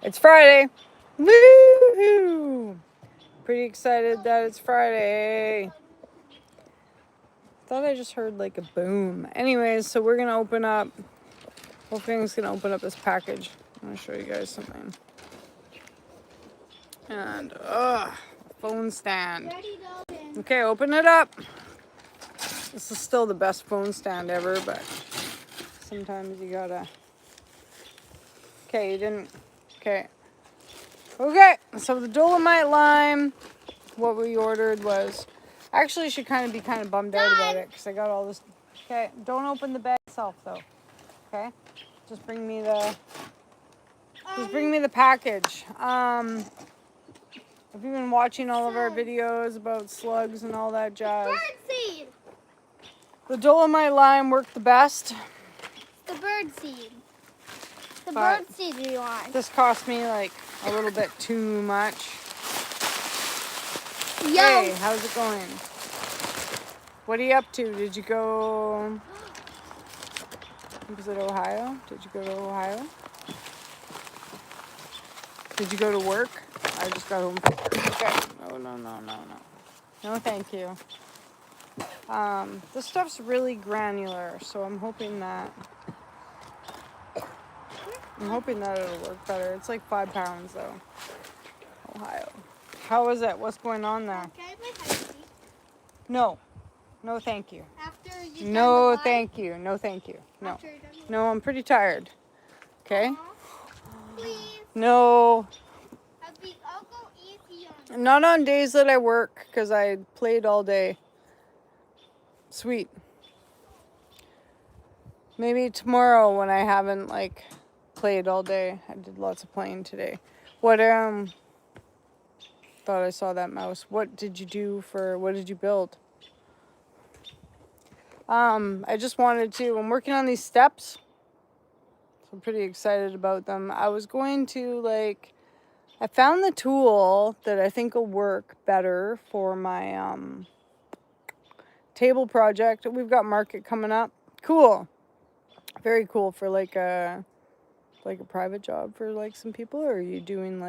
It's Friday. Woohoo! Pretty excited that it's Friday. Thought I just heard like a boom. Anyways, so we're gonna open up. Wolfgang's gonna open up this package. I'm gonna show you guys something. And phone stand. Okay, open it up. This is still the best phone stand ever, but sometimes you gotta. Okay, you didn't. Okay. Okay, so the Dolomite lime, what we ordered was, actually should be kind of bummed out about it because I got all this. Okay, don't open the bag itself though. Okay, just bring me the package. Have you been watching all of our videos about slugs and all that jazz? Birdseed. The Dolomite lime worked the best. The birdseed. The birdseed we want. This cost me like a little bit too much. Yo. Hey, how's it going? What are you up to? Did you go? Was it Ohio? Did you go to Ohio? Did you go to work? I just got home. Okay. No, thank you. This stuff's really granular, so I'm hoping that it'll work better. It's like 5 pounds though. Ohio. How is it? What's going on there? No, thank you. No, thank you. No, thank you. No, I'm pretty tired. Okay. Please. No. I'll go easy on. Not on days that I work because I played all day. Sweet. Maybe tomorrow when I haven't like played all day. I did lots of playing today. Thought I saw that mouse. What did you build? I just wanted to, I'm working on these steps. So I'm pretty excited about them. I was going to I found the tool that I think will work better for my table project. We've got market coming up. Cool. Very cool for like a private job for like some people, or are you doing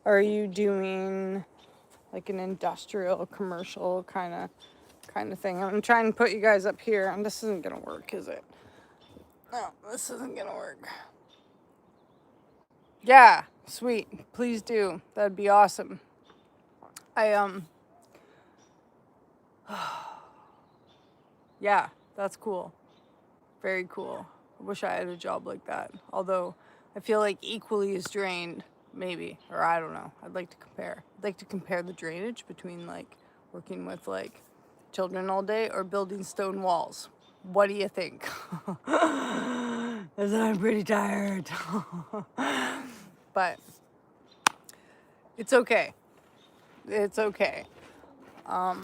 are you doing like an industrial commercial kind of thing? I'm trying to put you guys up here, and this isn't gonna work, is it? No, this isn't gonna work. Yeah, sweet. Please do. That'd be awesome. Yeah, that's cool. Very cool. I wish I had a job like that. Although I feel like equally as drained, maybe, or I don't know. I'd like to compare. I'd like to compare the drainage between like working with like children all day or building stone walls. What do you think? Because I'm pretty tired. But it's okay. It's okay. I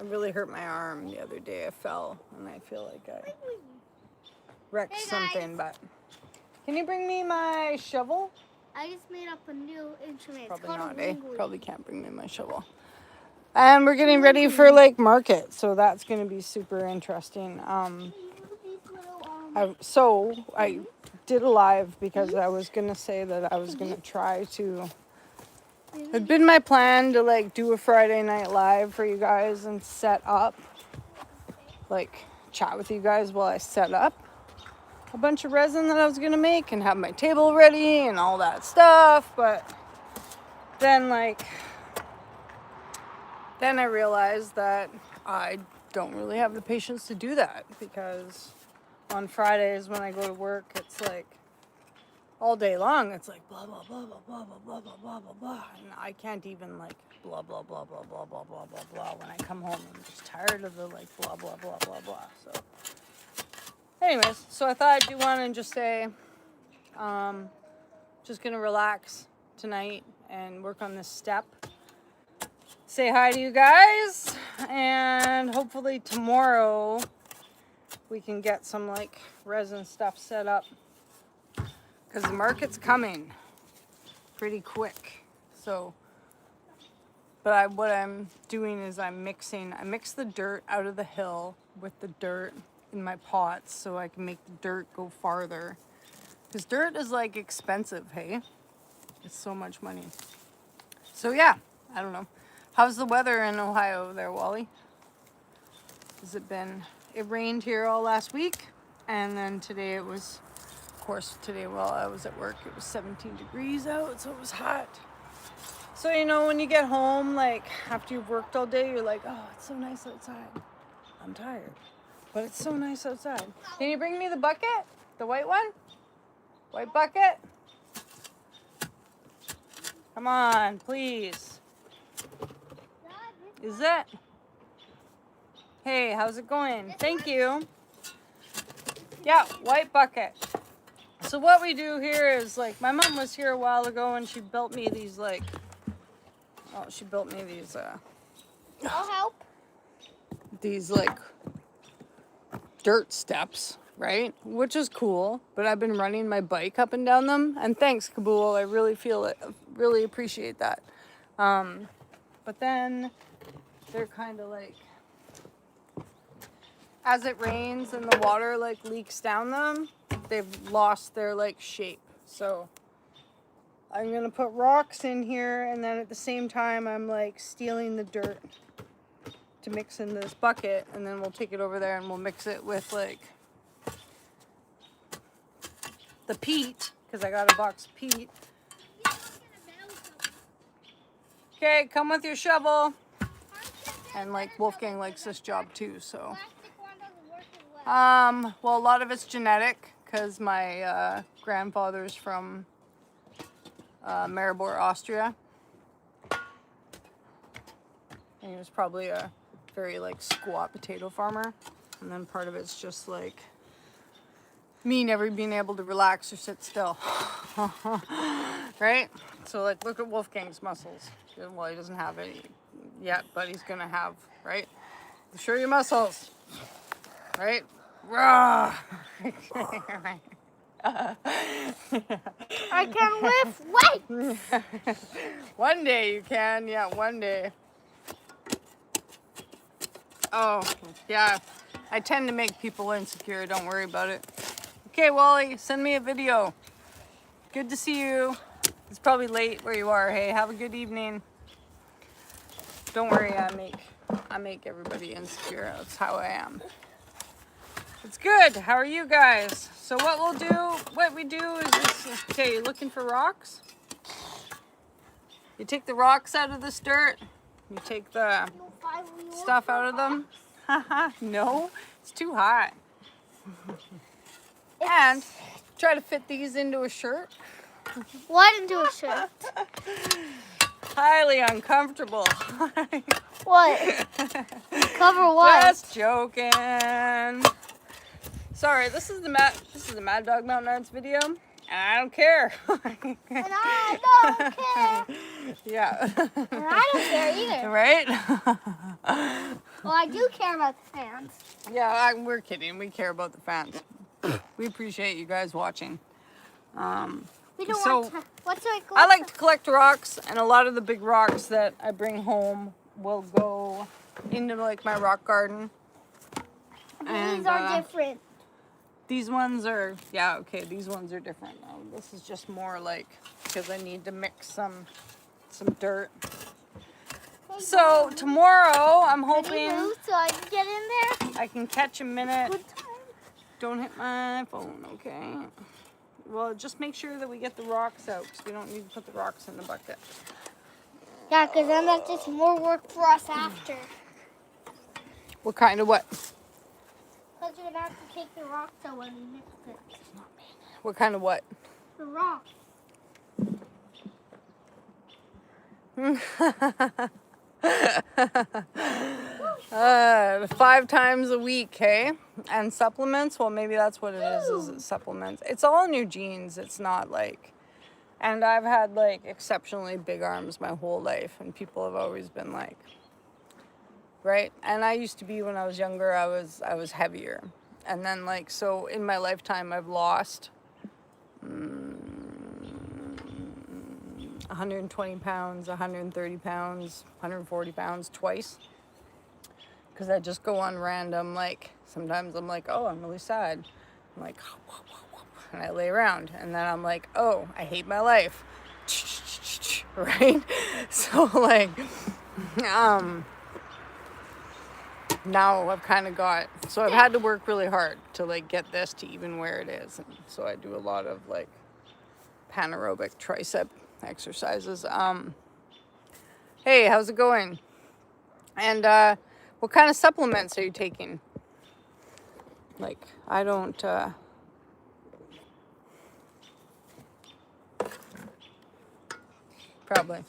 really hurt my arm the other day. I fell, and I feel like I wrecked something. But can you bring me my shovel? I just made up a new instrument. Probably it's called not, a wingly. Probably can't bring me my shovel. And we're getting ready for like market, so that's going to be super interesting. I did a live because I was going to say that I was going to try to. It'd been my plan to like do a Friday night live for you guys and set up, like chat with you guys while I set up a bunch of resin that I was gonna make and have my table ready and all that stuff. But then I realized that I don't really have the patience to do that, because on Fridays when I go to work, it's like all day long, it's like blah, blah, blah, blah, blah, blah, blah, blah, blah, blah, blah. And I can't even like blah, blah, blah, blah, blah, blah, blah, blah, blah. When I come home, I'm just tired of the like blah, blah, blah, blah, blah. So anyways, so I thought I'd do one and just say, just gonna relax tonight and work on this step. Say hi to you guys, and hopefully tomorrow we can get some like resin stuff set up. Because the market's coming pretty quick. So, but what I'm doing is I mix the dirt out of the hill with the dirt in my pots so I can make the dirt go farther. Because dirt is like expensive, hey? It's so much money. So yeah, I don't know. How's the weather in Ohio there, Wally? Has it been, it rained here all last week. And then today it was, of course, today while I was at work, it was 17 degrees out, so it was hot. So, you know, when you get home, like after you've worked all day, you're like, oh, it's so nice outside. I'm tired, but it's so nice outside. Can you bring me the bucket? The white one? White bucket? Come on, please. Is it? Hey, how's it going? Thank you. Yeah, white bucket. So what we do here is like, my mom was here a while ago and she built me these like, I'll help. these like dirt steps, right? Which is cool, but I've been running my bike up and down them, and thanks, Kabul. I really feel it, really appreciate that. But then they're kind of like, as it rains and the water like leaks down them, they've lost their like shape. So I'm gonna put rocks in here, and then at the same time I'm like stealing the dirt to mix in this bucket, and then we'll take it over there and we'll mix it with like the peat, because I got a box of peat. Okay, come with your shovel. And like Wolfgang likes this job too, so. Well, a lot of it's genetic, because my grandfather's from Maribor, Austria. And he was probably a very like squat potato farmer. And then part of it's just like me never being able to relax or sit still. Right? So like look at Wolfgang's muscles. Well, he doesn't have any yet, but he's gonna have, right? Show your muscles. Right? Rah! I can lift weights. One day you can, yeah, one day. Oh, yeah. I tend to make people insecure, don't worry about it. Okay, Wally, send me a video. Good to see you. It's probably late where you are. Hey, have a good evening. Don't worry, I make everybody insecure. That's how I am. It's good. How are you guys? So what we do is this. Okay, you looking for rocks? You take the rocks out of this dirt. You take the stuff out of them. Haha, no, it's too hot. And try to fit these into a shirt. What into a shirt? Highly uncomfortable. What? Cover what? Just joking. Sorry, this is the Maddogmountainarts video, and I don't care. And I don't care. Yeah. And I don't care either. Right? Well, I do care about the fans. Yeah, we're kidding. We care about the fans. We appreciate you guys watching. We don't So, want to. What's it I like to collect rocks, and a lot of the big rocks that I bring home will go into like my rock garden. These are different. These ones are, yeah, okay, these ones are different. This is just more like, because I need to mix some dirt. Hey, So tomorrow, I'm can you hoping move so I can get in there? I can catch a minute. Good time. Don't hit my phone, okay? Well, just make sure that we get the rocks out, because we don't need to put the rocks in the bucket. Yeah, because then that's just more work for us after. What kind of what? Because we're going to have to take the rocks out when we mix it. What kind of what? The rocks. 5 times a week, hey? And supplements, well, maybe that's what it is it supplements. It's all in your genes. It's not like, and I've had like exceptionally big arms my whole life, and people have always been like, right? And I used to be, when I was younger, I was heavier. And then like, so in my lifetime, I've lost 120 pounds, 130 pounds, 140 pounds twice. Because I just go on random, like, sometimes I'm like, oh, I'm really sad. I'm like, and I lay around, and then I'm like, oh, I hate my life. Right? So like, now I've kind of got, so I've had to work really hard to like get this to even where it is. And so I do a lot of like panaerobic tricep exercises. Hey, how's it going? And what kind of supplements are you taking? Like, I don't, probably.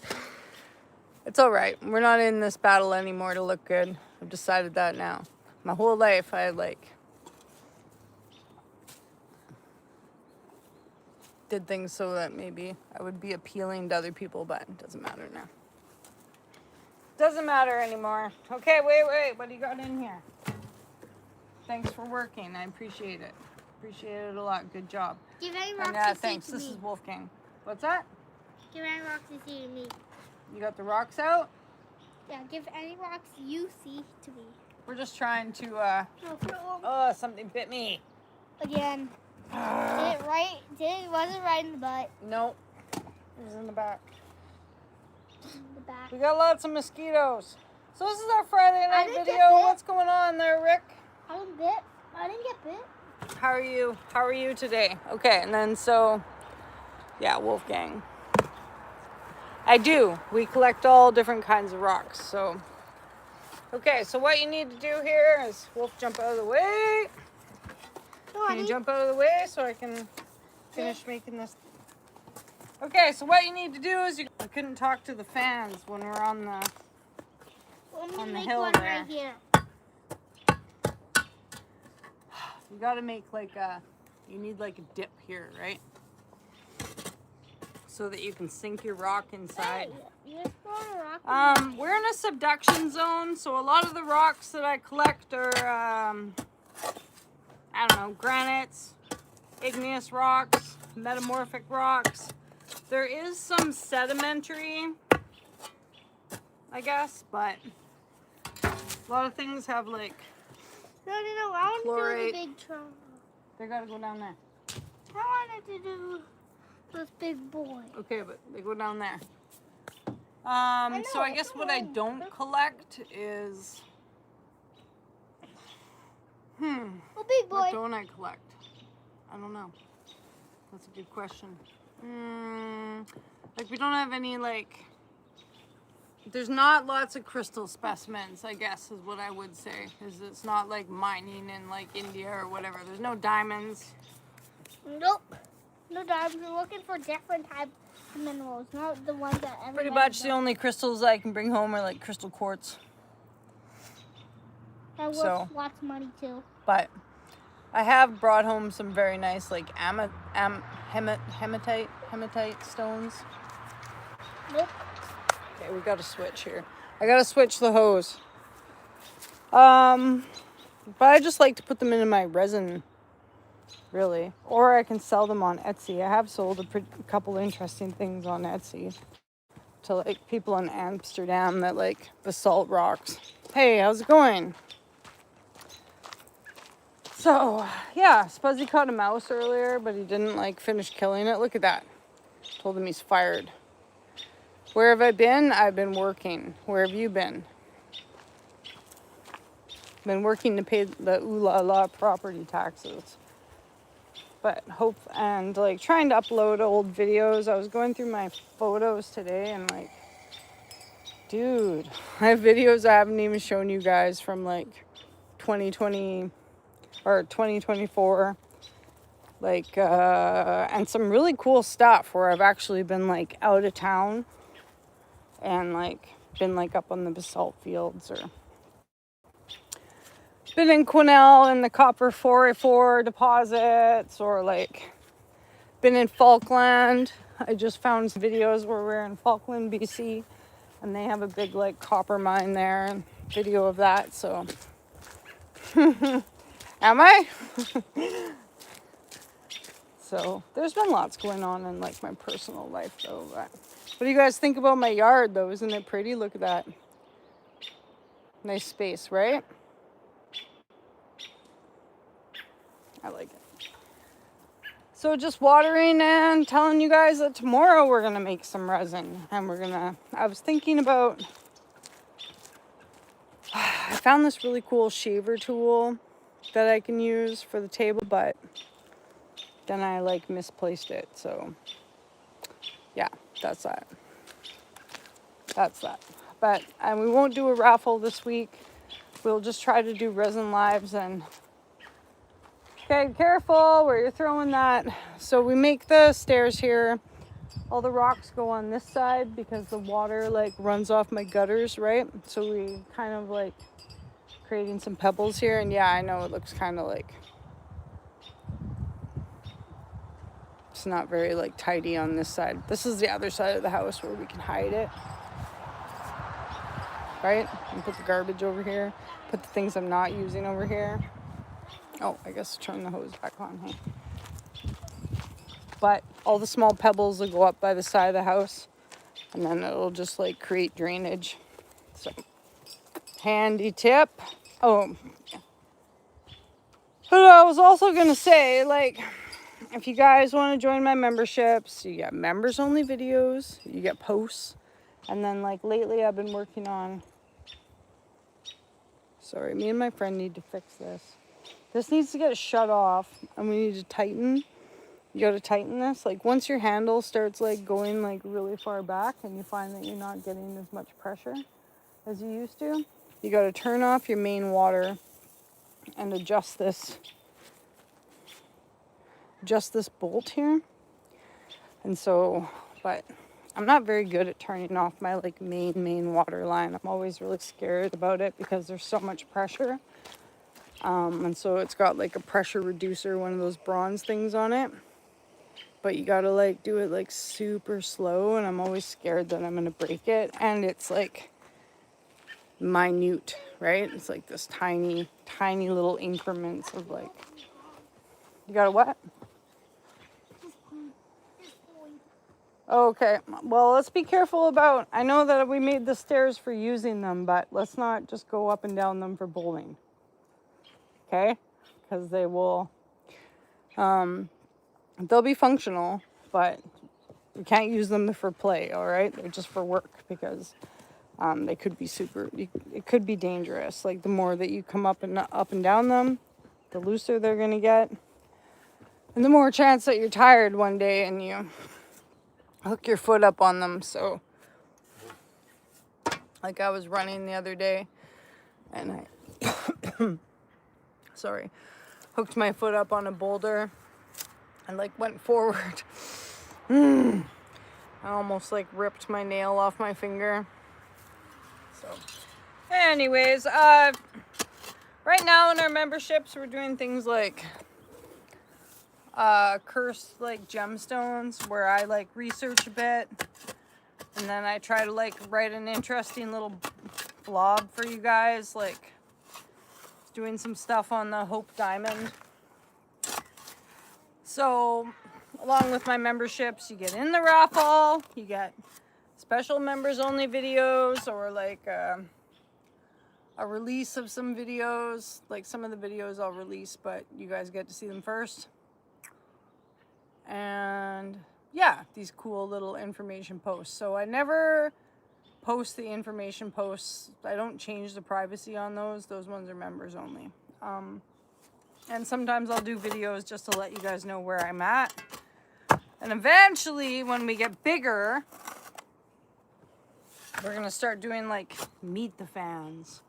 It's all right. We're not in this battle anymore to look good. I've decided that now. My whole life, I like did things so that maybe I would be appealing to other people, but it doesn't matter now. Doesn't matter anymore. Okay, wait. What do you got in here? Thanks for working. I appreciate it. Appreciate it a lot. Good job. Give any rocks And you see thanks. to This me. is Wolfgang. What's that? Give any rocks you see to me. You got the rocks out? Yeah, give any rocks you see to me. We're just trying to, No, oh, something bit me. again. Did it right? Wasn't right in the butt. Nope. It was in the back. In the back. We got lots of mosquitoes. So this is our Friday night didn't get video. bit. What's going on there, Rick? I didn't get bit. How are you? How are you today? Okay, and then so, yeah, Wolfgang. I do. We collect all different kinds of rocks. So, okay, so what you need to do here is Wolf jump out of the way. Can you jump out of the way so I can finish making this? Okay, so what you need to do is I couldn't talk to the fans when we're on the Let me on the make hill one there. right here. You gotta make like you need like a dip here, right? So that you can sink your rock inside. Hey, you're throwing a rock. We're in a subduction zone, so a lot of the rocks that I collect are, I don't know, granites, igneous rocks, metamorphic rocks. There is some sedimentary, I guess, but a lot of things have like, No, I want to do chlorate. the big trunk. they gotta go down there. I wanted to do this big boy. Okay, but they go down there. So I know, guess come what I on. don't collect is, Oh, big boy. what don't I collect? I don't know. That's a good question. Like we don't have any like, there's not lots of crystal specimens, I guess is what I would say. Is it's not like mining in like India or whatever. There's no diamonds. Nope. No diamonds. We're looking for different types of minerals, not the ones that everybody Pretty much the knows. only crystals I can bring home are like crystal quartz. That worth so- lots of money too. But I have brought home some very nice like hematite stones. Nope. Okay, we gotta switch here. I gotta switch the hose. But I just like to put them into my resin, really. Or I can sell them on Etsy. I have sold a couple interesting things on Etsy to like people in Amsterdam that like basalt rocks. Hey, how's it going? So, yeah, Spuzzy caught a mouse earlier, but he didn't like finish killing it. Look at that. Told him he's fired. Where have I been? I've been working. Where have you been? Been working to pay the ooh la la property taxes. But and like trying to upload old videos. I was going through my photos today and like, dude, I have videos I haven't even shown you guys from like 2020 or 2024. Like, and some really cool stuff where I've actually been like out of town and like been like up on the basalt fields, or been in Quesnel in the copper 4A4 deposits, or like been in Falkland. I just found some videos where we're in Falkland, BC, and they have a big like copper mine there, and video of that. So am I? So there's been lots going on in like my personal life though. But what do you guys think about my yard though? Isn't it pretty? Look at that. Nice space, right? I like it. So just watering and telling you guys that tomorrow we're going to make some resin. And I was thinking about, I found this really cool shaver tool that I can use for the table, but then I like misplaced it. So yeah, that's that. That's that. But we won't do a raffle this week. We'll just try to do resin lives. And okay, careful where you're throwing that. So we make the stairs here. All the rocks go on this side because the water like runs off my gutters, right? So we kind of like creating some pebbles here. And yeah, I know it looks kind of like it's not very like tidy on this side. This is the other side of the house where we can hide it. Right? And put the garbage over here. Put the things I'm not using over here. Oh, I guess turn the hose back on. Hey. But all the small pebbles will go up by the side of the house. And then it'll just like create drainage. So, handy tip. Oh, but I was also going to say, like, if you guys want to join my memberships, you get members only videos. You get posts. And then like lately I've been working on, sorry, me and my friend need to fix this. This needs to get shut off and we need to tighten. You got to tighten this. Like once your handle starts like going like really far back and you find that you're not getting as much pressure as you used to, you got to turn off your main water and adjust this bolt here. And so, but I'm not very good at turning off my like main water line. I'm always really scared about it because there's so much pressure. And so it's got like a pressure reducer, one of those bronze things on it. But you gotta like do it like super slow, and I'm always scared that I'm gonna break it. And it's like minute, right? It's like this tiny little increments of like, you got a what? Okay, well, let's be careful about, I know that we made the stairs for using them, but let's not just go up and down them for bowling. Okay? Because they will, they'll be functional, but you can't use them for play, all right? They're just for work because they could be it could be dangerous. Like the more that you come up and down them, the looser they're going to get. And the more chance that you're tired one day and you hook your foot up on them. So like I was running the other day and I hooked my foot up on a boulder and like went forward. I almost like ripped my nail off my finger. So anyways, right now in our memberships we're doing things like cursed like gemstones, where I like research a bit and then I try to like write an interesting little blog for you guys, like doing some stuff on the Hope Diamond. So along with my memberships, you get in the raffle, you get special members only videos, or like a release of some videos. Like some of the videos I'll release, but you guys get to see them first. And yeah, these cool little information posts. So I never post the information posts. I don't change the privacy on those. Those ones are members only. And sometimes I'll do videos just to let you guys know where I'm at. And eventually, when we get bigger, we're going to start doing like meet the fans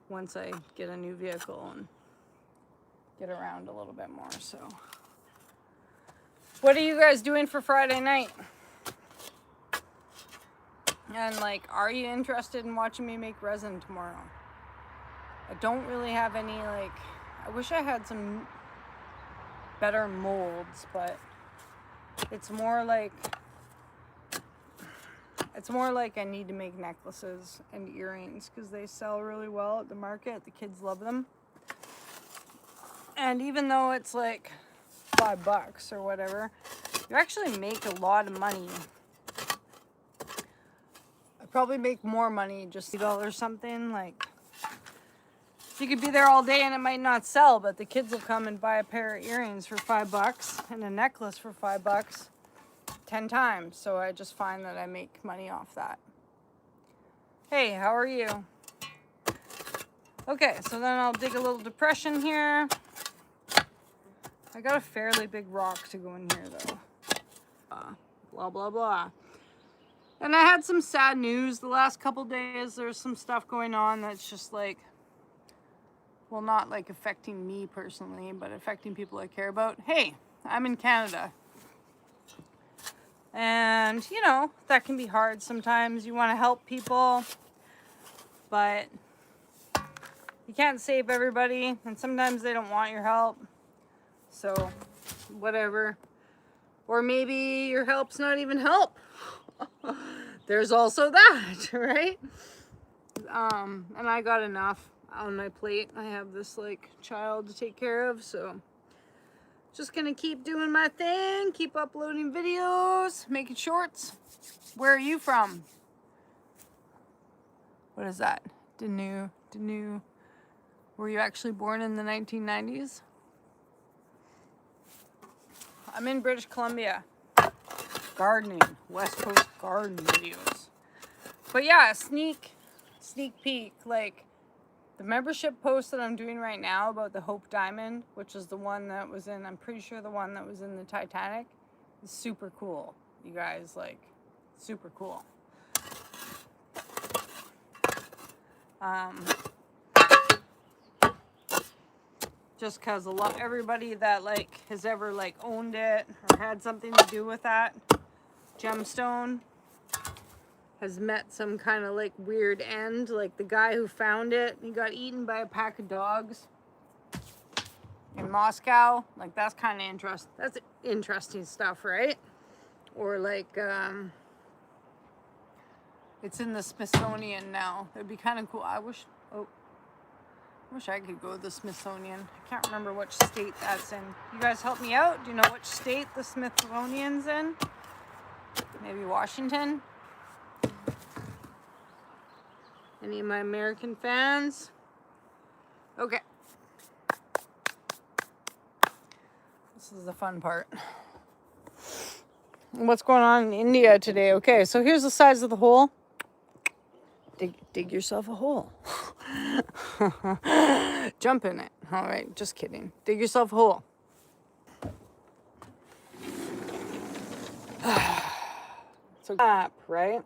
once I get a new vehicle and get around a little bit more. So what are you guys doing for Friday night? And like, are you interested in watching me make resin tomorrow? I don't really have any like, I wish I had some better molds, but it's more like I need to make necklaces and earrings because they sell really well at the market. The kids love them. And even though it's like $5 or whatever, you actually make a lot of money. I probably make more money just $2 something. Like You could be there all day and it might not sell, but the kids will come and buy a pair of earrings for $5 and a necklace for $5 10 times. So I just find that I make money off that. Hey, how are you? Okay, so then I'll dig a little depression here. I got a fairly big rock to go in here though. Blah, blah, blah. And I had some sad news the last couple days. There's some stuff going on that's just like, well, not like affecting me personally, but affecting people I care about. Hey, I'm in Canada. And, you know, that can be hard sometimes. You want to help people, but you can't save everybody. And sometimes they don't want your help. So, whatever. Or maybe your help's not even help. There's also that, right? And I got enough on my plate. I have this like child to take care of, so just gonna keep doing my thing, keep uploading videos, making shorts. Where are you from? What is that? Danu. Were you actually born in the 1990s? I'm in British Columbia. Gardening, West Coast garden videos. But yeah, sneak peek, like the membership post that I'm doing right now about the Hope Diamond, which is the one that was in, I'm pretty sure the one that was in the Titanic, is super cool. You guys, like, super cool. Just because everybody that like has ever like owned it or had something to do with that gemstone has met some kind of like weird end. Like the guy who found it, he got eaten by a pack of dogs in Moscow. Like that's kind of interesting. That's interesting stuff, right? Or like it's in the Smithsonian now. It'd be kind of cool. I wish I could go to the Smithsonian. I can't remember which state that's in. You guys help me out? Do you know which state the Smithsonian's in? Maybe Washington? Any of my American fans? Okay. This is the fun part. What's going on in India today? Okay, so here's the size of the hole. Dig yourself a hole. Jump in it. All right, just kidding. Dig yourself a hole. So app, right?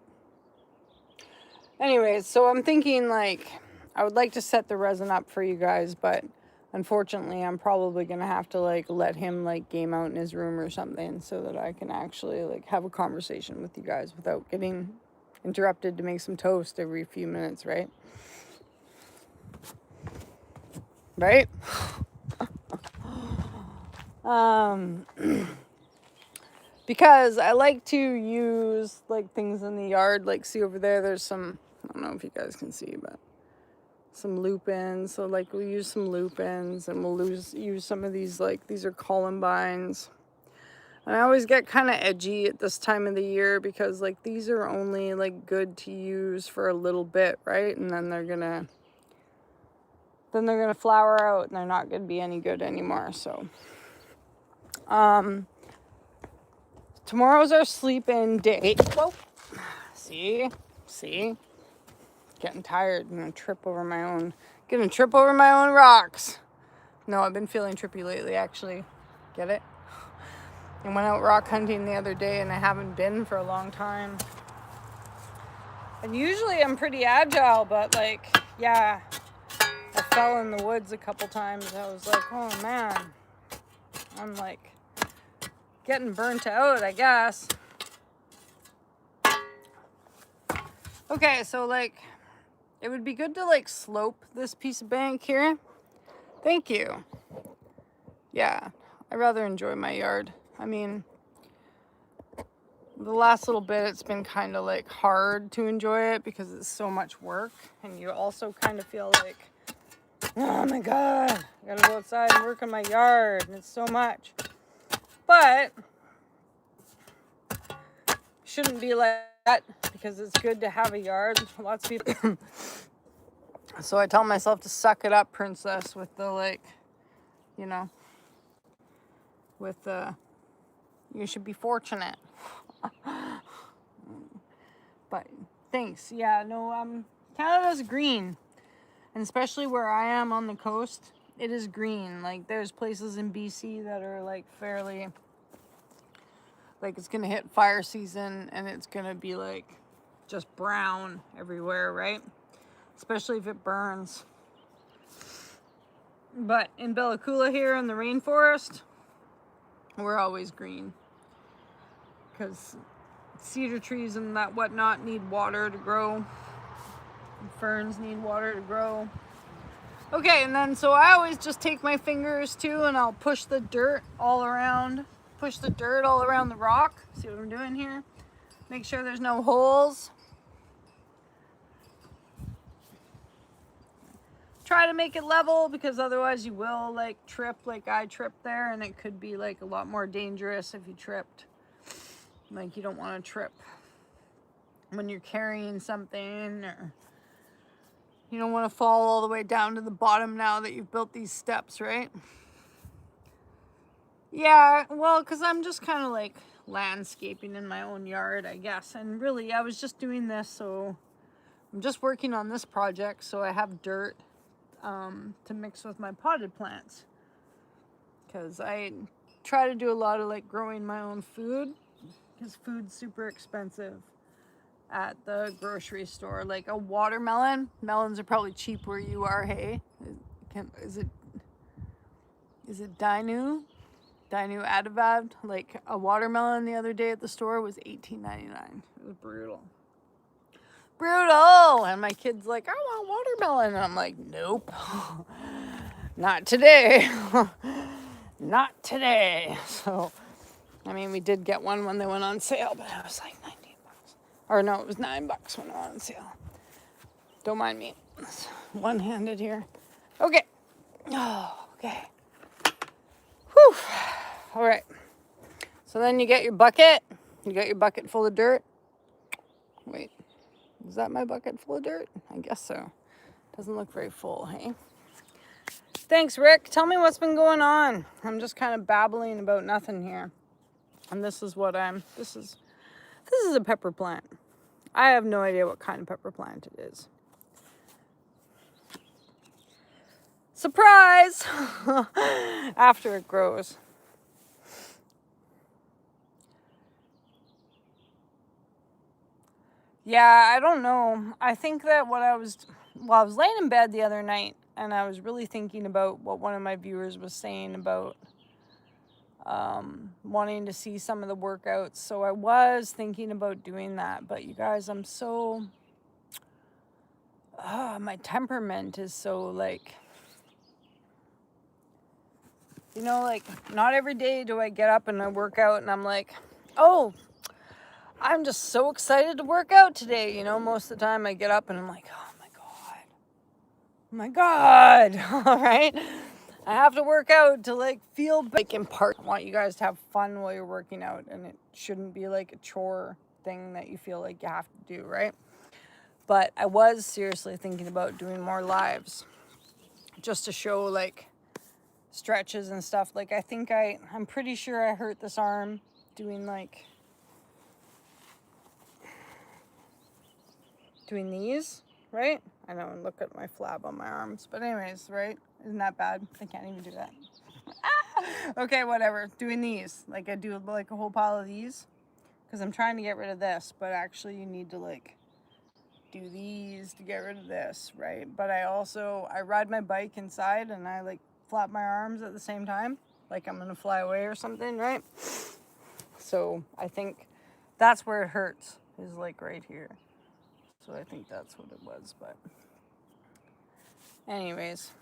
Anyways, so I'm thinking like I would like to set the resin up for you guys, but unfortunately I'm probably gonna have to like let him like game out in his room or something so that I can actually like have a conversation with you guys without getting interrupted to make some toast every few minutes, right? Right? Because I like to use like things in the yard, like see over there's some, I don't know if you guys can see, but some lupins. So like we'll use some lupins and we'll use some of these, like these are columbines. And I always get kind of edgy at this time of the year because like these are only like good to use for a little bit, right? And then they're gonna flower out and they're not gonna be any good anymore. So tomorrow's our sleep-in day. Whoa. See? Getting tired. I'm gonna trip over my own rocks. No, I've been feeling trippy lately, actually. Get it? I went out rock hunting the other day and I haven't been for a long time. And usually I'm pretty agile, but like, yeah, I fell in the woods a couple times. I was like, oh man, I'm like getting burnt out, I guess. Okay, so like, it would be good to like slope this piece of bank here. Thank you. Yeah, I rather enjoy my yard. I mean, the last little bit, it's been kind of like hard to enjoy it because it's so much work. And you also kind of feel like, oh my God, I gotta go outside and work on my yard. And it's so much. But shouldn't be like that because it's good to have a yard. Lots of people So I tell myself to suck it up, princess, with the, like, you know, with the, you should be fortunate. But thanks. Yeah, no, Canada's green. And especially where I am on the coast, it is green. Like, there's places in BC that are, like, fairly, like, it's gonna hit fire season and it's gonna be, like, just brown everywhere, right? Especially if it burns. But in Bella Coola here in the rainforest, we're always green. Because cedar trees and that whatnot need water to grow. And ferns need water to grow. Okay, and then so I always just take my fingers too and I'll push the dirt all around. Push the dirt all around the rock. See what I'm doing here? Make sure there's no holes. Try to make it level because otherwise you will like trip like I tripped there, and it could be like a lot more dangerous if you tripped. Like, you don't want to trip when you're carrying something, or you don't want to fall all the way down to the bottom now that you've built these steps, right? Yeah, well, because I'm just kind of like landscaping in my own yard, I guess. And really, I was just doing this, so I'm just working on this project so I have dirt to mix with my potted plants. Because I try to do a lot of like growing my own food, because food's super expensive at the grocery store. Like a watermelon, melons are probably cheap where you are, hey? Is it Dinu Adavad? Like a watermelon the other day at the store was $18.99. It was brutal. And my kid's like, I want watermelon. And I'm like, nope. Not today. Not today. So, I mean, we did get one when they went on sale, but it was like $19. Or no, it was $9 when it went on sale. Don't mind me. It's one-handed here. Okay. Oh, okay. Whew. All right. So then you get your bucket. You got your bucket full of dirt. Wait. Is that my bucket full of dirt? I guess so. Doesn't look very full, hey? Thanks, Rick. Tell me what's been going on. I'm just kind of babbling about nothing here. And this is a pepper plant. I have no idea what kind of pepper plant it is. Surprise! After it grows. Yeah, I don't know. I think that I was laying in bed the other night and I was really thinking about what one of my viewers was saying about wanting to see some of the workouts. So I was thinking about doing that. But you guys, I'm so... my temperament is so like... You know, like, not every day do I get up and I work out and I'm like, oh... I'm just so excited to work out today. You know, most of the time I get up and I'm like, oh my God. All right. I have to work out to like feel like in part. I want you guys to have fun while you're working out, and it shouldn't be like a chore thing that you feel like you have to do, right? But I was seriously thinking about doing more lives just to show like stretches and stuff. Like I'm pretty sure I hurt this arm doing these, right? I know, and look at my flab on my arms. But anyways, right? Isn't that bad? I can't even do that. Okay, whatever. Doing these. Like, I do like a whole pile of these. Because I'm trying to get rid of this. But actually, you need to like do these to get rid of this, right? But I ride my bike inside and I like flap my arms at the same time. Like I'm going to fly away or something, right? So I think that's where it hurts. Is like right here. So I think that's what it was, but anyways.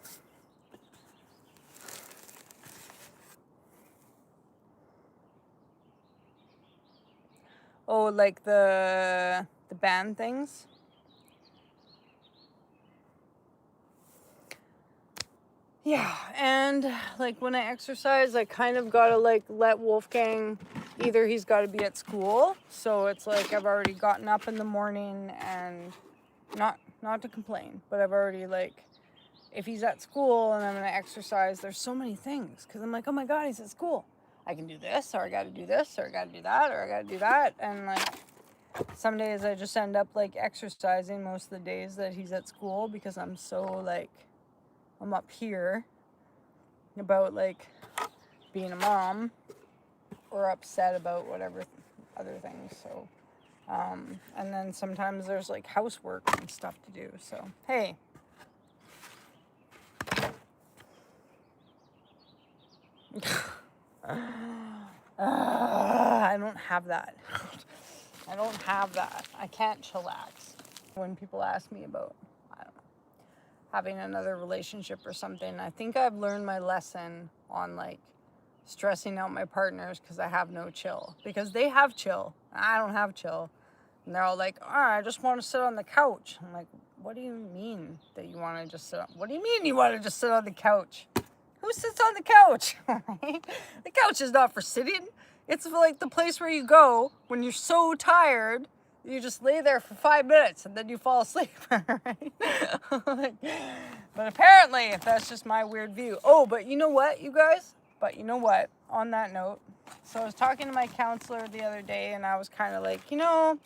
Oh, like the band things? Yeah, and like when I exercise, I kind of gotta like let Wolfgang, either he's gotta be at school, so it's like I've already gotten up in the morning and Not to complain, but I've already like, if he's at school and I'm gonna exercise, there's so many things because I'm like, oh my god, he's at school. I can do this, or I gotta do this, or I gotta do that, or I gotta do that, and like some days I just end up like exercising most of the days that he's at school because I'm so like, I'm up here about like being a mom or upset about whatever other things. So, and then sometimes there's like housework and stuff to do. So, hey. I don't have that. I don't have that. I can't chillax. When people ask me about, I don't know, having another relationship or something, I think I've learned my lesson on like stressing out my partners because I have no chill. Because they have chill. I don't have chill. And they're all like, oh, I just want to sit on the couch. I'm like, what do you mean that you want to just sit on? What do you mean you want to just sit on the couch? Who sits on the couch? The couch is not for sitting. It's like the place where you go when you're so tired, you just lay there for 5 minutes and then you fall asleep. Right? But apparently, that's just my weird view. Oh, but you know what, you guys? But you know what? On that note, so I was talking to my counselor the other day and I was kind of like, you know,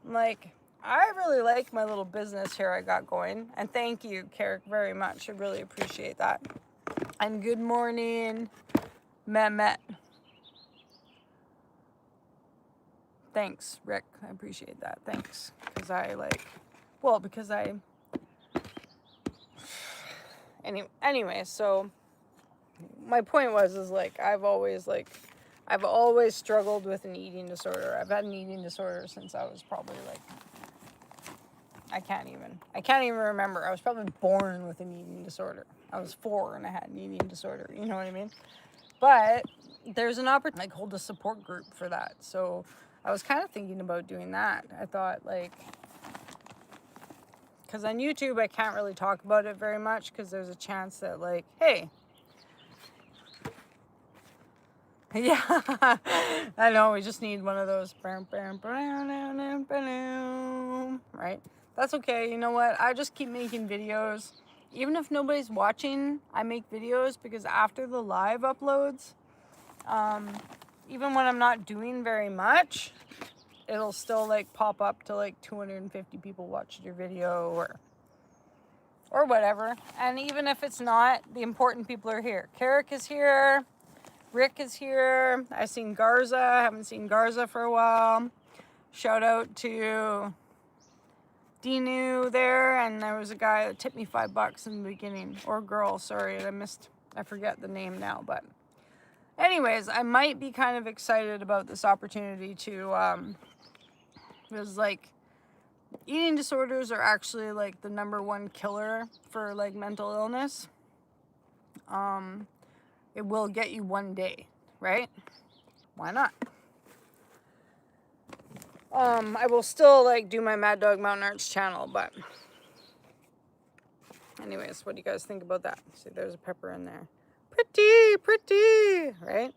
like, I really like my little business here I got going. And thank you, Carrick, very much. I really appreciate that. And good morning, Mehmet. Thanks, Rick. I appreciate that. Thanks. Because anyway, so my point is like, I've always struggled with an eating disorder. I've had an eating disorder since I was probably like, I can't even remember. I was probably born with an eating disorder. I was 4 and I had an eating disorder. You know what I mean? But there's an opportunity, like, hold a support group for that. So I was kind of thinking about doing that. I thought, like, because on YouTube I can't really talk about it very much because there's a chance that, like, hey, yeah, I know, we just need one of those, right? That's okay. You know what? I just keep making videos. Even if nobody's watching, I make videos because after the live uploads, even when I'm not doing very much, it'll still like pop up to like 250 people watched your video or whatever. And even if it's not, the important people are here. Carrick is here. Rick is here. I've seen Garza. I haven't seen Garza for a while. Shout out to Dinu there, and there was a guy that tipped me $5 in the beginning, or girl, sorry, I forget the name now, but anyways, I might be kind of excited about this opportunity to, because like, eating disorders are actually like the #1 killer for like mental illness. It will get you one day, right? Why not? I will still like do my Maddogmountainarts channel, but anyways, what do you guys think about that? See, there's a pepper in there. Pretty, right?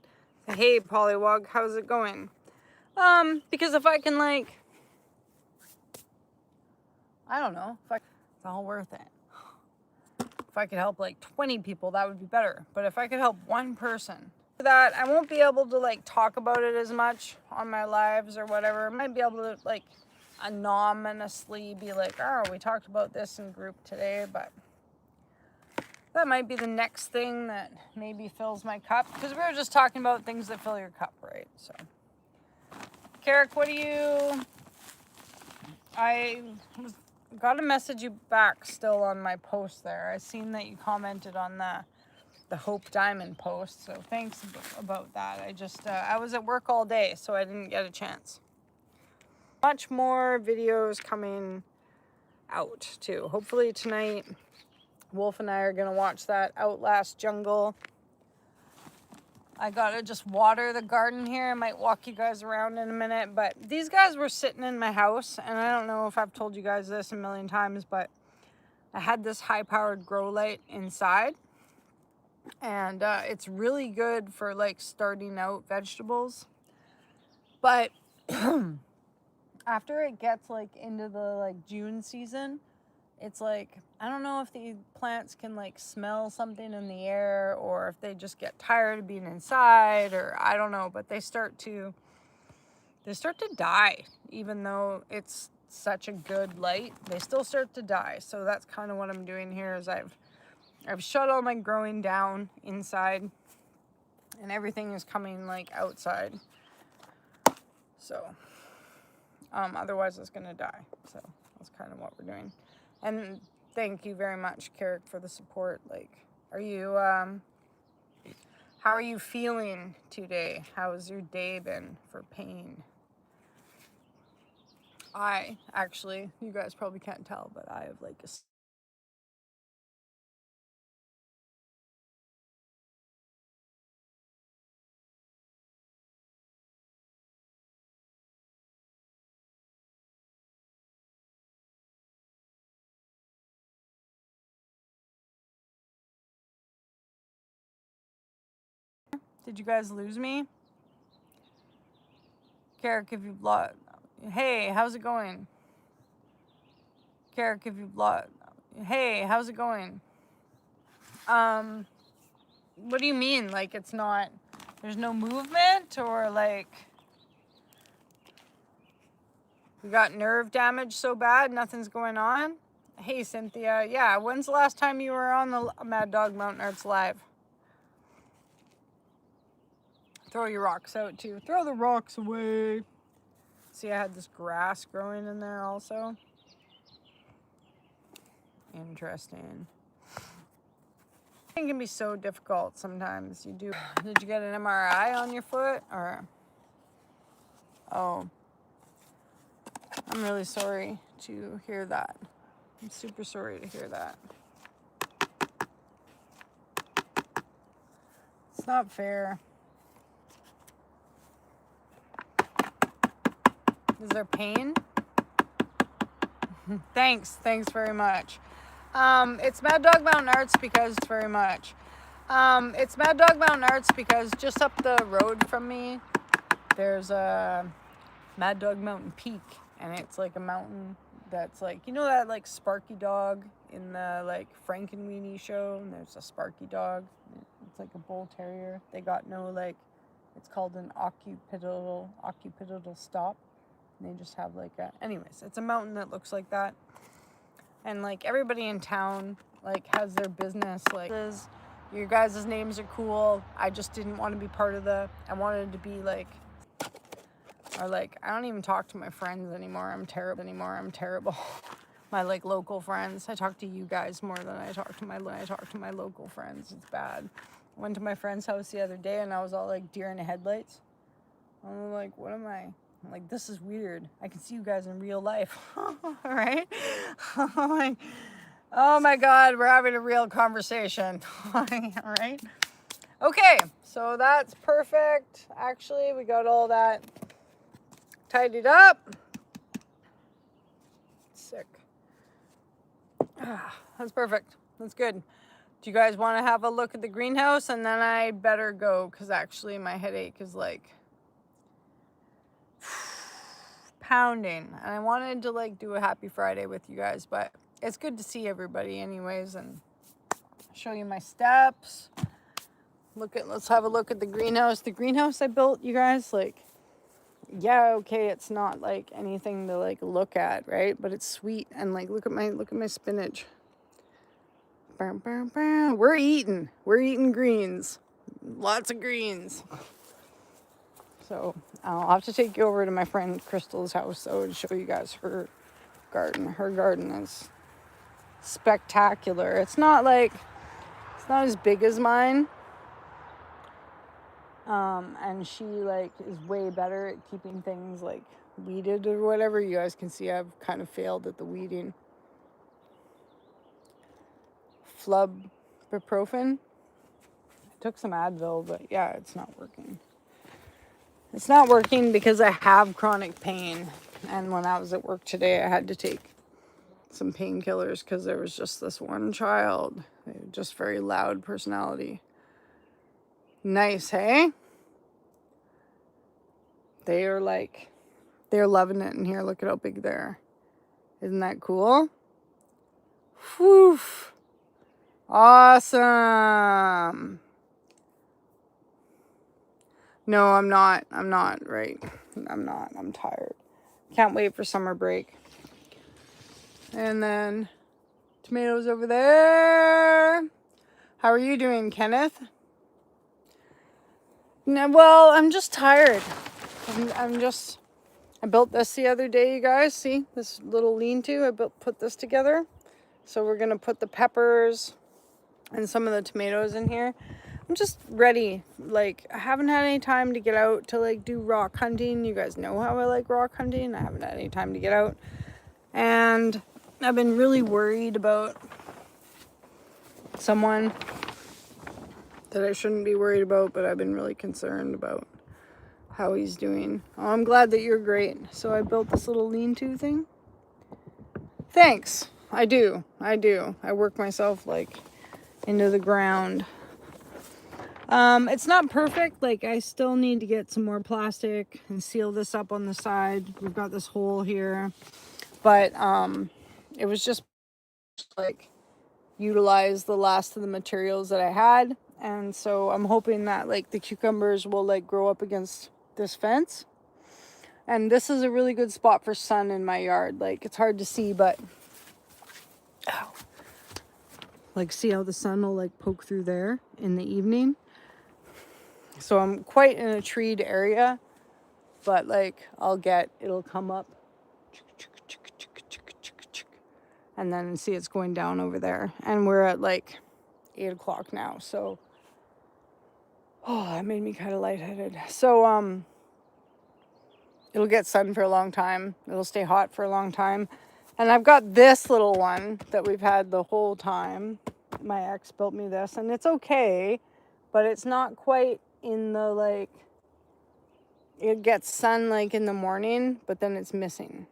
Hey, Pollywog, how's it going? Because if I can like, I don't know, it's all worth it. If I could help like 20 people, that would be better. But if I could help one person, that I won't be able to like talk about it as much on my lives or whatever. I might be able to like anonymously be like, oh, we talked about this in group today, but that might be the next thing that maybe fills my cup, because we were just talking about things that fill your cup, right? So, Carrick, I got to message you back still on my post there. I seen that you commented on the Hope Diamond post, so thanks about that. I was at work all day, so I didn't get a chance. Much more videos coming out too. Hopefully tonight, Wolf and I are gonna watch that Outlast Jungle. I gotta just water the garden here. I might walk you guys around in a minute, but these guys were sitting in my house, and I don't know if I've told you guys this a million times, but I had this high-powered grow light inside. And it's really good for like starting out vegetables, but after it gets like into the like June season, it's like, I don't know if the plants can like smell something in the air or if they just get tired of being inside, or I don't know, but they start to die. Even though it's such a good light, they still start to die. So that's kind of what I'm doing here is I've shut all my growing down inside and everything is coming like outside. So otherwise it's gonna die. So that's kind of what we're doing. And thank you very much, Carrick, for the support. Like, are you how are you feeling today? How has your day been for pain? I actually, you guys probably can't tell, but I have like a Did you guys lose me? Carrick, if you've lost. Hey, how's it going? Carrick, if you've lost. Hey, how's it going? What do you mean? Like, it's not, there's no movement, or like, we got nerve damage so bad, nothing's going on? Hey, Cynthia. Yeah, when's the last time you were on the Mad Dog Mountain Arts Live? Throw your rocks out too. Throw the rocks away. See, I had this grass growing in there also. Interesting. It can be so difficult sometimes. You do. Did you get an MRI on your foot, or? Oh, I'm really sorry to hear that. I'm super sorry to hear that. It's not fair. Is there pain? Thanks very much. It's Mad Dog Mountain Arts because very much. It's Mad Dog Mountain Arts because just up the road from me, there's a Mad Dog Mountain Peak, and it's like a mountain that's like, you know that like Sparky dog in the like Frankenweenie show, and there's a Sparky dog. It's like a bull terrier. They got no like, it's called an occipital stop. And they just have like a, anyways, it's a mountain that looks like that. And like everybody in town like has their business, like your guys' names are cool. I just didn't want to be part of the, I wanted to be like, or like, I don't even talk to my friends anymore. I'm terrible. My like local friends. I talk to you guys more than I talk to my local friends. It's bad. I went to my friend's house the other day and I was all like deer in the headlights. I'm like, what am I? I'm like, this is weird. I can see you guys in real life. All right? Like, oh my God, we're having a real conversation. All right? Okay, so that's perfect. Actually, we got all that tidied up. Sick. That's perfect. That's good. Do you guys want to have a look at the greenhouse? And then I better go because actually my headache is like pounding. And I wanted to like do a happy Friday with you guys, but it's good to see everybody anyways and show you my steps. Let's have a look at the greenhouse. The greenhouse I built, you guys, like, yeah, okay, it's not like anything to like look at, right? But it's sweet, and like look at my spinach. We're eating greens. Lots of greens. So I'll have to take you over to my friend Crystal's house though to show you guys her garden. Her garden is spectacular. It's not as big as mine. And she like is way better at keeping things like weeded or whatever. You guys can see I've kind of failed at the weeding. Ibuprofen. I took some Advil, but yeah, it's not working. It's not working because I have chronic pain. And when I was at work today, I had to take some painkillers because there was just this one child. Just very loud personality. Nice, hey? They are like, They're loving it in here. Look at how big they are. Isn't that cool? Whew. Awesome. No, I'm not. I'm not, right? I'm not. I'm tired. Can't wait for summer break. And then tomatoes over there. How are you doing, Kenneth? No, well, I'm just tired. I built this the other day, you guys. See this little lean-to? Put this together. So we're gonna put the peppers and some of the tomatoes in here. I'm just ready. Like, I haven't had any time to get out to like do rock hunting. You guys know how I like rock hunting. I haven't had any time to get out. And I've been really worried about someone that I shouldn't be worried about, but I've been really concerned about how he's doing. Oh, I'm glad that you're great. So I built this little lean-to thing. Thanks. I do. I work myself like into the ground. It's not perfect. Like, I still need to get some more plastic and seal this up on the side. We've got this hole here, but it was just like utilize the last of the materials that I had. And so I'm hoping that like the cucumbers will like grow up against this fence. And this is a really good spot for sun in my yard. Like, it's hard to see, but ow. Like, see how the sun will like poke through there in the evening. So I'm quite in a treed area, but like it'll come up and then see it's going down over there. And we're at like 8 o'clock now. So, oh, that made me kind of lightheaded. So, it'll get sun for a long time. It'll stay hot for a long time. And I've got this little one that we've had the whole time. My ex built me this, and it's okay, but it's not quite in the like, it gets sun like in the morning, but then it's missing.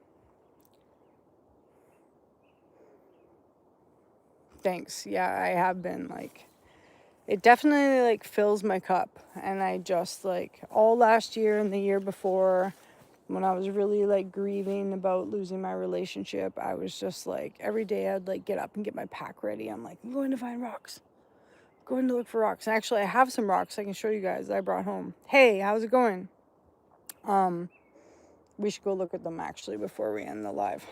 Thanks. Yeah, I have been like, it definitely like fills my cup. And I just like all last year and the year before, when I was really like grieving about losing my relationship, I was just like, every day I'd like get up and get my pack ready. I'm like, I'm going to find rocks. I'm going to look for rocks. And actually I have some rocks I can show you guys that I brought home. Hey, how's it going? We should go look at them actually before we end the live.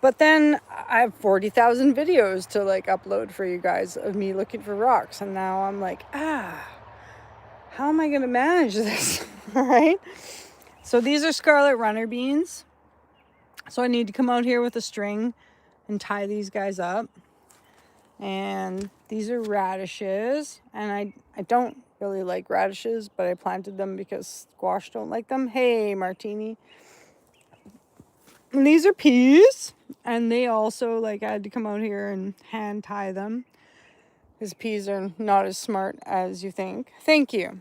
But then I have 40,000 videos to like upload for you guys of me looking for rocks. And now I'm like, how am I going to manage this? All right. So these are scarlet runner beans. So I need to come out here with a string and tie these guys up. And these are radishes. And I don't really like radishes, but I planted them because squash don't like them. Hey, Martini. And these are peas. And they also, like, I had to come out here and hand tie them. Because peas are not as smart as you think. Thank you.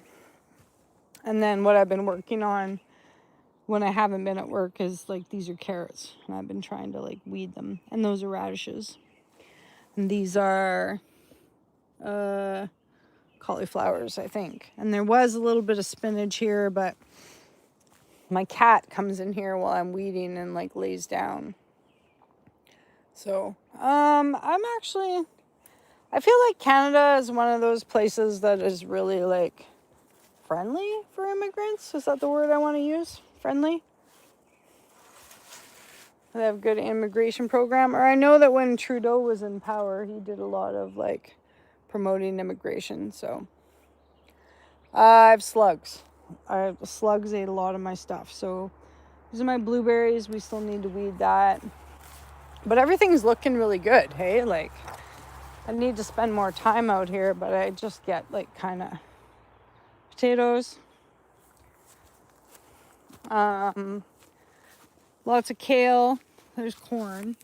And then what I've been working on when I haven't been at work is, like, these are carrots. And I've been trying to, like, weed them. And those are radishes. And these are cauliflowers, I think. And there was a little bit of spinach here, but my cat comes in here while I'm weeding and, like, lays down. So, I feel like Canada is one of those places that is really, like, friendly for immigrants. Is that the word I want to use? Friendly? They have a good immigration program. Or I know that when Trudeau was in power, he did a lot of, like, promoting immigration. So, I have slugs. Slugs ate a lot of my stuff. So, these are my blueberries. We still need to weed that. But everything's looking really good, hey? Like, I need to spend more time out here, but I just get, like, kind of potatoes. Lots of kale. There's corn.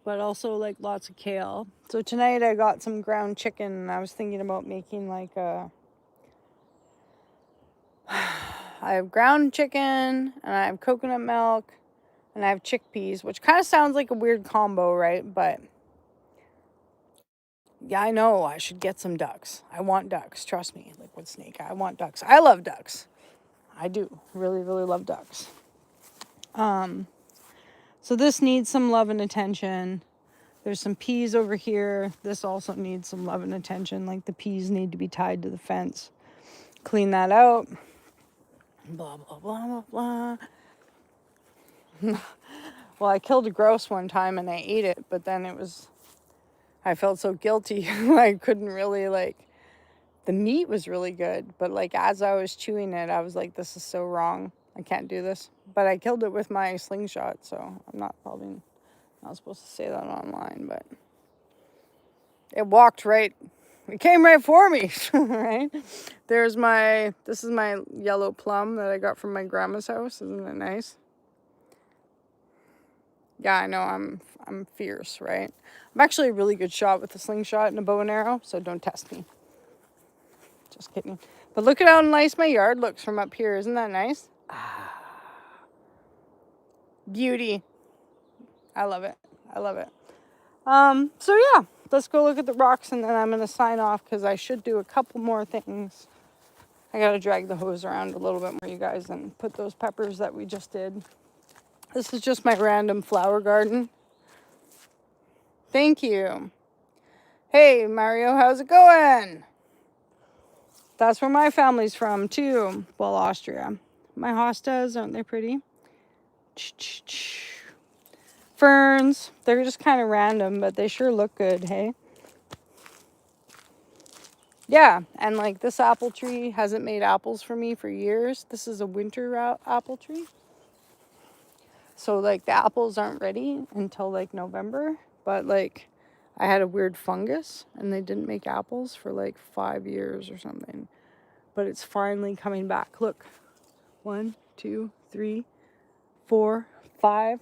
But also, like, lots of kale. So tonight I got some ground chicken, and I was thinking about making, like, I have ground chicken, and I have coconut milk, and I have chickpeas, which kind of sounds like a weird combo, right? But yeah, I know I should get some ducks. I want ducks. Trust me, liquid snake. I want ducks. I love ducks. I do really, really love ducks. So this needs some love and attention. There's some peas over here. This also needs some love and attention. Like the peas need to be tied to the fence. Clean that out. Blah, blah, blah, blah, blah. Well, I killed a grouse one time and I ate it, but then I felt so guilty. I couldn't really the meat was really good, but as I was chewing it, I was like, this is so wrong. I can't do this. But I killed it with my slingshot, so I'm probably not supposed to say that online, but it walked right. It came right for me, right? This is my yellow plum that I got from my grandma's house. Isn't it nice? Yeah, I know I'm fierce, right? I'm actually a really good shot with a slingshot and a bow and arrow, so don't test me. Just kidding. But look at how nice my yard looks from up here. Isn't that nice? Beauty. I love it. I love it. So yeah, let's go look at the rocks and then I'm going to sign off because I should do a couple more things. I got to drag the hose around a little bit more, you guys, and put those peppers that we just did. This is just my random flower garden. Thank you. Hey, Mario, how's it going? That's where my family's from, too. Well, Austria. My hostas, aren't they pretty? Ferns. They're just kind of random, but they sure look good, hey? Yeah, and this apple tree hasn't made apples for me for years. This is a winter apple tree. So, the apples aren't ready until, November. But, I had a weird fungus, and they didn't make apples for, 5 years or something. But it's finally coming back. Look. 1, 2, 3, 4, 5.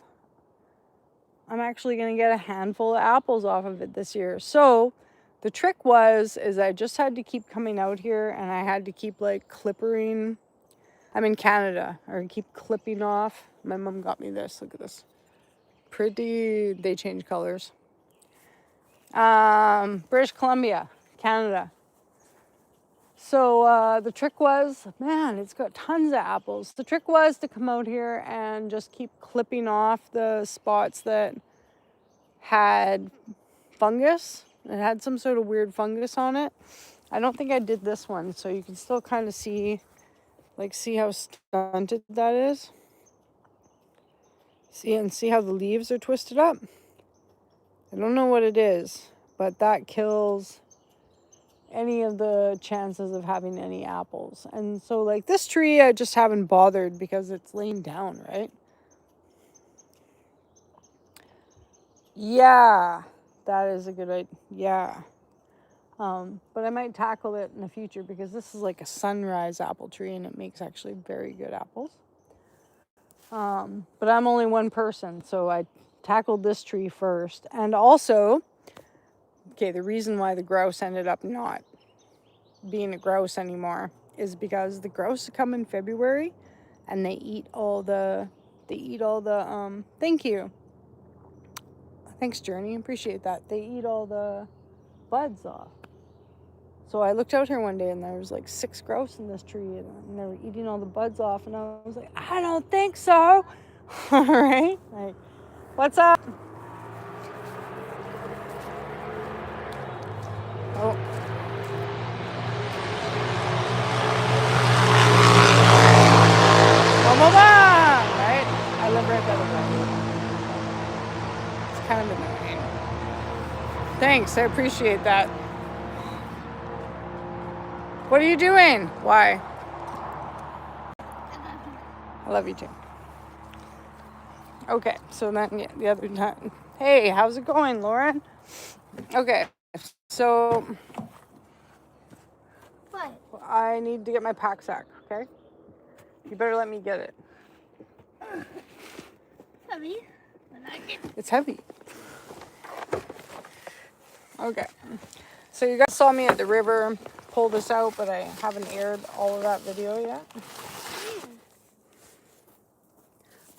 I'm actually going to get a handful of apples off of it this year. So, the trick is I just had to keep coming out here, and I had to keep, clippering. I'm in Canada, or keep clipping off. My mom got me this. Look at this. Pretty. They change colors. British Columbia, Canada. So the trick was, man, it's got tons of apples. The trick was to come out here and just keep clipping off the spots that had fungus. It had some sort of weird fungus on it. I don't think I did this one, so you can still kind of see how stunted that is. See how the leaves are twisted up? I don't know what it is, but that kills any of the chances of having any apples. And so this tree, I just haven't bothered because it's laying down, right? Yeah, that is a good idea. Yeah. But I might tackle it in the future because this is a sunrise apple tree and it makes actually very good apples. But I'm only one person, so I tackled this tree first. And also, the reason why the grouse ended up not being a grouse anymore is because the grouse come in February and they eat all the thank you. Thanks, Journey. Appreciate that. They eat all the buds off. So I looked out here one day and there was 6 grouse in this tree and they were eating all the buds off and I was like, I don't think so. All right. What's up? Oh. Right? I live right by the road. It's kind of annoying. Thanks. I appreciate that. What are you doing? Why? I love you too. Okay, so then the other time. Hey, how's it going, Lauren? Okay, so What? I need to get my pack sack, okay? You better let me get it. Heavy. It's heavy. Okay, so you guys saw me at the river pull this out, but I haven't aired all of that video yet.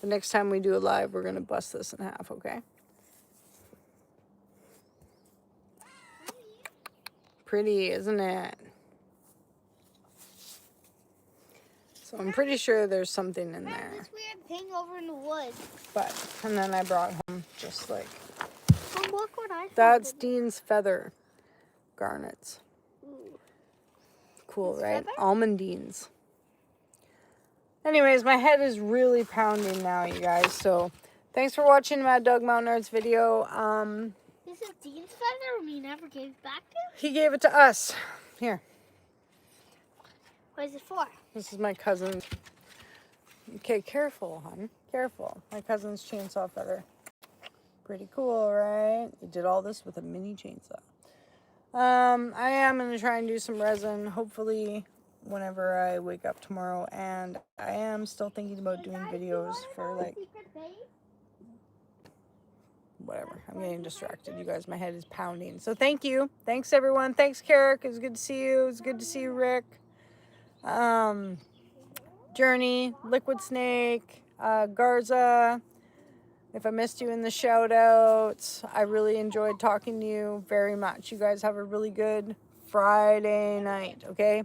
The next time we do a live, we're going to bust this in half, okay? Pretty, isn't it? So I'm pretty sure there's something in there. This weird thing over in the woods. And then I brought home just like, Well, look what I found. that's Dean's feather garnets. Ooh. Cool, His right? feather? Almondines. Anyways, my head is really pounding now, you guys. So thanks for watching Maddogmountainarts video. This is Dean's feather and he never gave it back to you? He gave it to us. Here, What is it for? this is my cousin's. Okay, careful, hon. Careful. My cousin's chainsaw feather. Pretty cool, right? He did all this with a mini chainsaw. I am going to try and do some resin, hopefully, whenever I wake up tomorrow. And I am still thinking about doing videos for, like, whatever. I'm getting distracted, you guys. My head is pounding. So thank you. Thanks, everyone. Thanks, Carrick. It was good to see you. It was good to see you, Rick. Journey, Liquid Snake, Garza. If I missed you in the shout outs, I really enjoyed talking to you very much. You guys have a really good Friday night, okay?